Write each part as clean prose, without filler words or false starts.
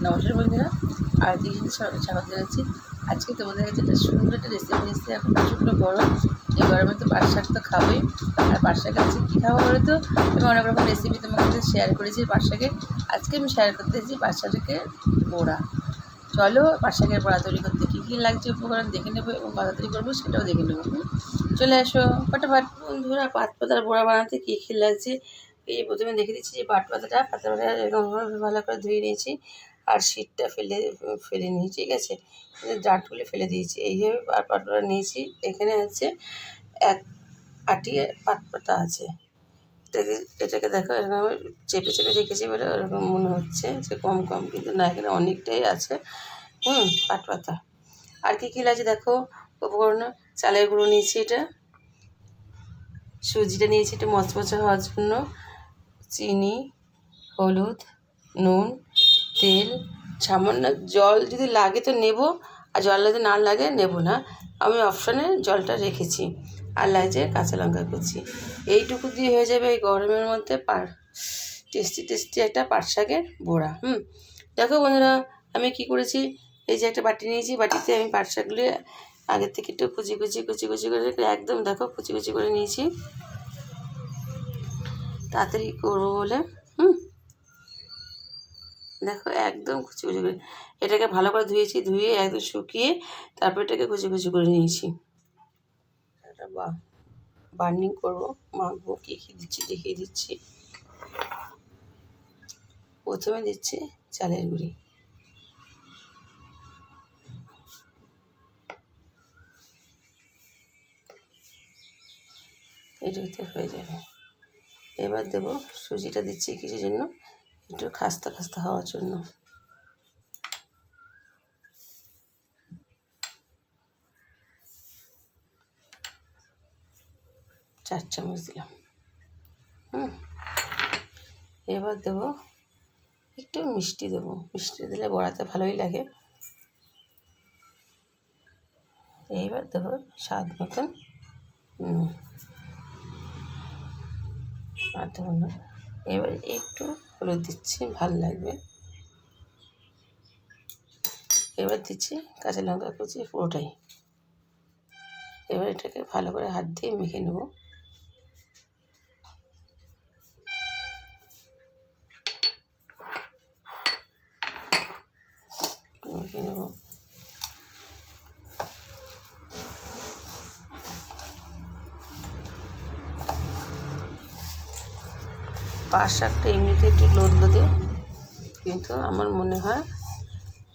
নমস্কার বন্ধুরা, আর কি স্বাগত জানাচ্ছি। আজকে তোমাদের কাছে একটা সুন্দর একটা রেসিপি নিচ্ছি। এখন প্রচণ্ড গরম, এই গরমে তো পাট শাক তো খাবোই। আর পাট শাক আজকে কী খাবো বলো তো? আমি অনেক রকম রেসিপি তোমার কাছে শেয়ার করেছি পাট শাকের। আজকে আমি শেয়ার করতে চাইছি পাট শাকের বড়া। চলো পাট শাকের বড়া তৈরি করতে কী কী লাগছে উপকরণ দেখে নেবো এবং কত তৈরি করবো সেটাও দেখে নেবো। চলে আসো ফটাফট। বন্ধুরা, পাট পাতার বড়া বানাতে কী কী লাগছে এই যে প্রথমে দেখে দিচ্ছি। যে পাতা এরকমভাবে ভালো করে ধুয়ে নিয়েছি আর শীতটা ফেলে নিয়েছি, ঠিক আছে, ডাঁটগুলো ফেলে দিয়েছি। এইভাবে পাটটা নিয়েছি। এখানে আছে এক আটি পাট পাতা আছে। এটাকে দেখো এরকম চেপে চেপে রেখেছি বলে ওরকম মনে হচ্ছে যে কম কম, কিন্তু না, এখানে অনেকটাই আছে পাট পাতা। আর কী কী লাগছে দেখো উপকরণ। চালের গুঁড়ো নিয়েছি, এটা সুজিটা নিয়েছি একটু মচমচে হওয়ার জন্য, চিনি, হলুদ, নুন, তেল, সামান্য জল যদি লাগে তো নেব, আর জল যদি না লাগে নেব না। আমি অপশানে জলটা রেখেছি। আর লাগছে কাঁচা লঙ্কা কুচি। এইটুকু দিয়ে হয়ে যাবে এই গরমের মধ্যে টেস্টি একটা পাট শাকের বড়া। দেখো বন্ধুরা, আমি কি করেছি, এই যে একটা বাটি নিয়েছি, বাটিতে আমি পাট শাকগুলো আগের থেকে একটু কুচি করে একদম দেখো কুচি করে নিয়েছি, তাড়াতাড়ি করবো বলে। দেখো একদম কুচি করে এটাকে ভালো করে ধুয়ে একদম শুকিয়ে তারপর এটাকে কুচি করে নিয়েছি। এটা বার্নিং করবো, মাখবো। কী কী দিচ্ছি দেখিয়ে দিচ্ছি। প্রথমে দিচ্ছি চালের গুঁড়ি, এটাতে হয়ে যাবে। এবার দেবো সুজিটা, দিচ্ছি কিছুর জন্য একটু খাস্তা হওয়ার জন্য। 4 চামচ দিলাম। এবার দেবো একটু মিষ্টি, মিষ্টি দিলে বড়াতে ভালোই লাগে। এইবার দেবো স্বাদ মতন আর দেবো না। এবার একটু হলুদ দিচ্ছি, ভালো লাগবে। এবার দিচ্ছি কাঁচা লঙ্কা কুচি পুরোটাই। এবার এটাকে ভালো করে হাত দিয়ে মেখে নেব। পাট শাকটা এমনিতে একটু লোদলোদে, কিন্তু আমার মনে হয়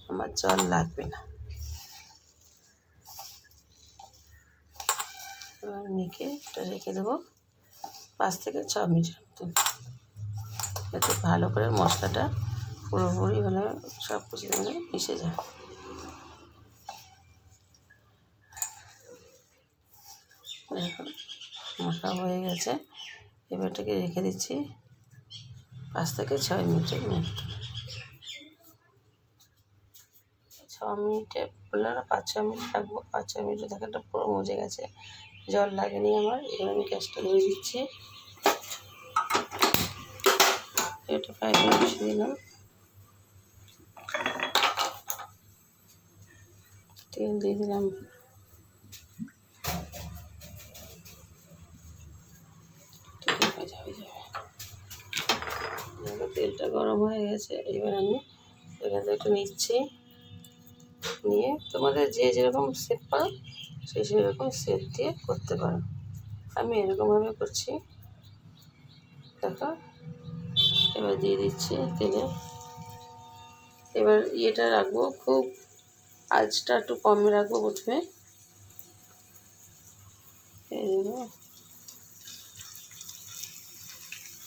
আমার জল লাগবে না। এবার মেখে এটা রেখে দেবো 5 থেকে 6 মিনিটের মতন, যাতে ভালো করে মশলাটা পুরোপুরি মানে সব কিছু মানে মিশে যায়। দেখুন মশলা হয়ে গেছে। এবার এটাকে রেখে দিচ্ছি 5 থেকে 6 মিনিটের মতো। 6 মিনিটে বললাম না, 5-6 মিনিট রাখবো। 5-6 মিনিটে দেখো একটা পুরো মজে গেছে, জল লাগেনি আমার। এবার আমি গ্যাসটা ধরে দিচ্ছি। এটা 5 মিনিট বসিয়ে দিলাম। তেল দিয়ে দিলাম। তেলটা গরম হয়ে গেছে। এবার আমি এখানে একটু নিচ্ছি, নিয়ে তোমাদের যে যেরকম শেপ পারো সেরকম শেপ দিয়ে করতে পারো। আমি এরকমভাবে করছি দেখো। এবার দিয়ে দিচ্ছি তেলে। এবার ইয়েটা রাখবো, খুব আঁচটা একটু কমে রাখবো প্রথমে।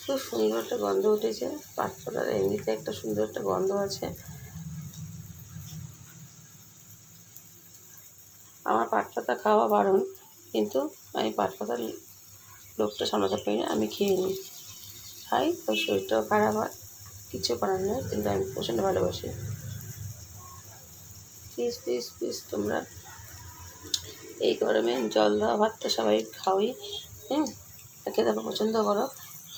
খুব সুন্দর একটা গন্ধ উঠেছে পাট পাতার, এমনিতে একটা সুন্দর একটা গন্ধ আছে। আমার পাট পাতা খাওয়া বারণ, কিন্তু আমি পাট পাতার লোকটা সামলাতে পারি না, আমি খেয়ে নিই। খাই তো শরীরটাও খারাপ হয়, কিছু করার নেই, কিন্তু আমি প্রচণ্ড ভালোবাসি। প্লিজ তোমরা এই গরমে জল দেওয়া ভাত তো সবাই খাওয়াই, খেতে পছন্দ করো,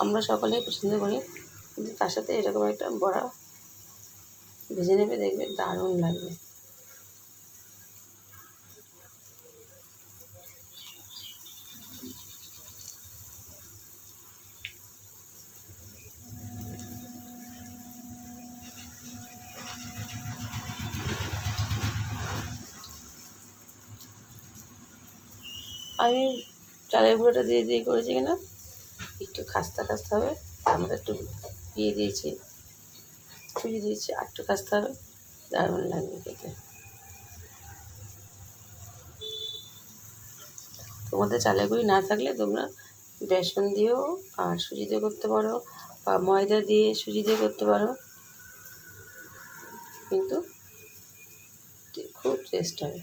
আমরা সকলেই পছন্দ করি, কিন্তু তার সাথে এরকম একটা বড়া ভেজে নেবে, দেখবে দারুণ লাগবে। আমি চালের গুঁড়োটা দিয়ে দিয়ে করেছি কিনা একটু খাস্তা খাস্তা হবে, আমরা একটু দিয়ে দিয়েছি, সুজি দিয়েছি, আর একটু খাস্তা হবে, দারুণ লাগবে খেতে। তোমাদের চালের গুঁড়ি না থাকলে তোমরা বেসন দিয়েও আর সুজি দিয়ে করতে পারো, বা ময়দা দিয়ে সুজি দিয়ে করতে পারো, কিন্তু খুব টেস্ট হবে।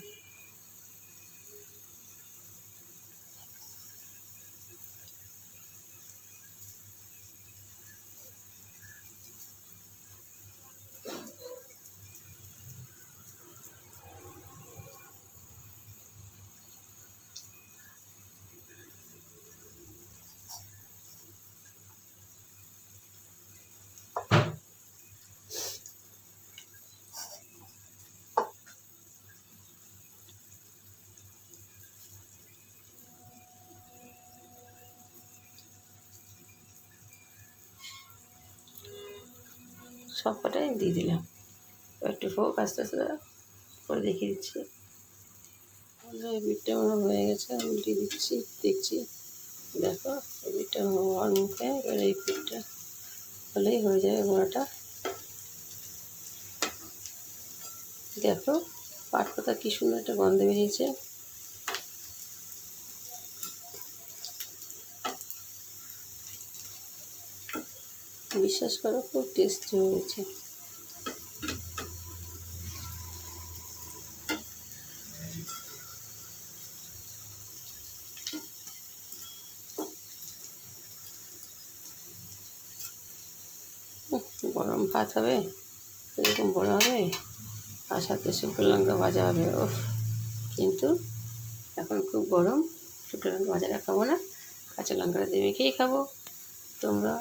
সব কটাই দিয়ে দিলাম, একটু হোক আস্তে আস্তে করে দেখিয়ে দিচ্ছি। এই বিটটা আমার হয়ে গেছে, উল্টে দিচ্ছি, দেখছি, দেখো এই বিটটা হওয়ার মুখে। এবার এই পিঠটা হলেই হয়ে যাবে বড়াটা। দেখো পাট পাতা কী সুন্দর একটা গন্ধ বেরিয়েছে। বিশ্বাস করো খুব টেস্টি হয়েছে। গরম ভাত হবে, এরকম বড় হবে, আর সাথে শুকনো লঙ্কা ভাজা হবে। ওফ! কিন্তু এখন খুব গরম, শুকনো লঙ্কা ভাজাটা খাবো না, কাঁচা লঙ্কাটা দিয়ে মেখেই খাবো। তোমরা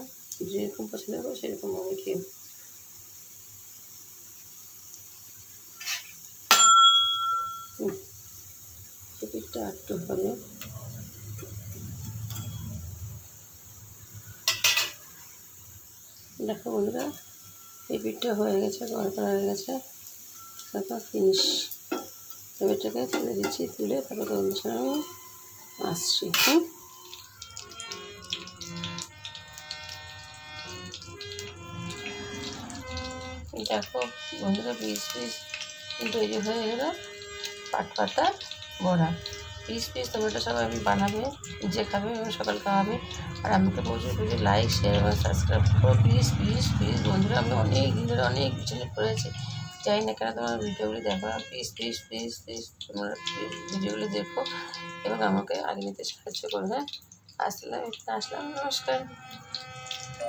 যেরকম পছন্দ করো সেরকমভাবে খেও। পিঠটা একটু হবে। দেখো বন্ধুরা, এই পিঠটা হয়ে গেছে, গড় করা হয়ে গেছে, তারপর ফিনিশ। এবার এটাকে তুলে দিচ্ছি, তুলে তারপর তোমাদের সঙ্গে আমি আসছি। দেখো বন্ধুরা, পিস পিস তৈরি হয়ে গেল পাট পাতা বড়া। পিস পিস তোমরা সবাই আমি বানাবে, নিজে খাবে এবং সকাল খাওয়াবে। আর আমাকে প্রচুর প্রচুর লাইক, শেয়ার এবং সাবস্ক্রাইব করো প্লিজ প্লিজ প্লিজ। বন্ধুরা, আমি অনেক দিন ধরে অনেক পিছনে পড়েছি, জানি না কেন তোমার ভিডিওগুলি দেখো না। প্লিজ প্লিজ প্লিজ প্লিজ তোমরা ভিডিওগুলি দেখো এবং আমাকে আগে নিতে সাহায্য করো। হ্যাঁ, আসলাম, নমস্কার।